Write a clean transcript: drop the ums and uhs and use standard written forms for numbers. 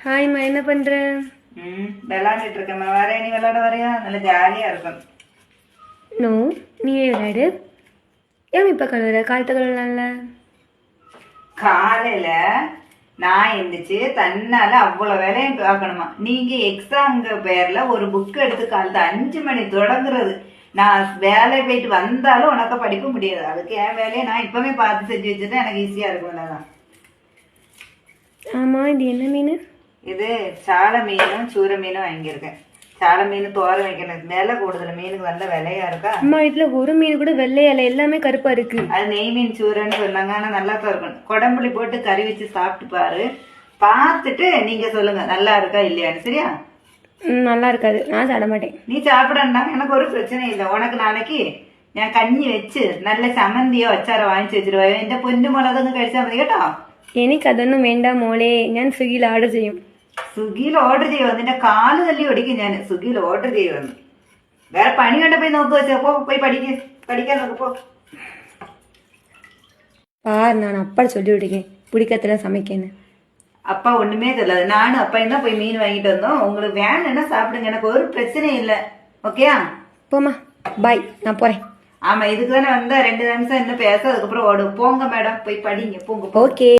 ஹாய்மா, என்ன பண்ற? விளையாண்டுட்டு இருக்கேன். வேற நீ விளையாட வரையா? நல்ல ஜாலியா இருக்கும். நோ, நீயே விளையாடு. ஏன் இப்ப கழுவுற? காலத்து கழுவலாம்ல. காலையில நான் எந்திரிச்சு தன்னால அவ்வளவு வேலையும் பார்க்கணுமா? நீங்க எக்ஸாம்ங்க பேர்ல ஒரு புக் எடுத்து காலத்து 5 மணி தொடங்குறது. நான் வேலை போயிட்டு வந்தாலும் உனக்கு படிக்க முடியாது. அதுக்கு என் வேலையை நான் இப்பவே பார்த்து செஞ்சு வச்சுட்டா எனக்கு ஈஸியா இருக்கும். ஆமா, இது என்ன மீன்? இது சாலை மீனும் சூர மீனும் வாங்கியிருக்கேன். சாலை மீன் தோரை வைக்கணும். விலை கூடுதல், மீனுக்கு நல்ல விலையா இருக்கா? அம்மா வீட்டுல ஒரு மீன் கூட வெள்ளையால, எல்லாமே கருப்பா இருக்கு. அது நெய் மீன் சூரன்னு சொன்னாங்க. ஆனா நல்லா தான் இருக்கும். குடம்புளி போட்டு கறி வச்சு சாப்பிட்டு பாரு. பார்த்துட்டு நீங்க சொல்லுங்க நல்லா இருக்கா இல்லையான்னு. சரியா? நல்லா இருக்காது, நான் சாப்பிட மாட்டேன். நீ சாப்பிடண்டா, எனக்கு ஒரு பிரச்சனை இல்லை. உனக்கு நாளைக்கு ഞാൻ കഞ്ഞി വെച്ച് നല്ല ചമ്മന്തിയോ അച്ചാറോ വാങ്ങിച്ചു വെച്ചിട്ട് എന്റെ പൊന്നു മുളകൊന്ന് കഴിച്ചാൽ മതി കേട്ടോ. എനിക്ക് അതൊന്നും വേണ്ട മോളെ, ഞാൻ സ്വിഗ്ഗിയിൽ ഓർഡർ ചെയ്യും. സ്വിഗ്ഗിയിൽ ഓർഡർ ചെയ്യുമോ? നിന്റെ കാല് തല്ലി ഒടിക്കും ഞാൻ. സ്വിഗ്ഗിയിൽ ഓർഡർ ചെയ്യുമെന്ന്. വേറെ പണി കണ്ട പോയി നോക്കുക വെച്ചാ. പോയി പഠിക്കാൻ നോക്ക്. பார், நான் அப்பா சொல்லி விடுக்கேன் பிடிக்கத்துல சமைக்கன்னு. அப்பா ஒண்ணுமே தெரியல. நானும் அப்பாயும் தான் போய் மீன் வாங்கிட்டு வந்தோம். உங்களுக்கு வேணும்னா சாப்பிடுங்க, எனக்கு ஒரு பிரச்சனையும் இல்லை. ஓகேயா? போமா, பாய், நான் போறேன். ஆமா, இதுக்கு தானே வந்தா 2 நிமிஷம் என்ன பேச, அதுக்கப்புறம் ஓடு. போங்க மேடம், போய் படிங்க. போங்க. ஓகே.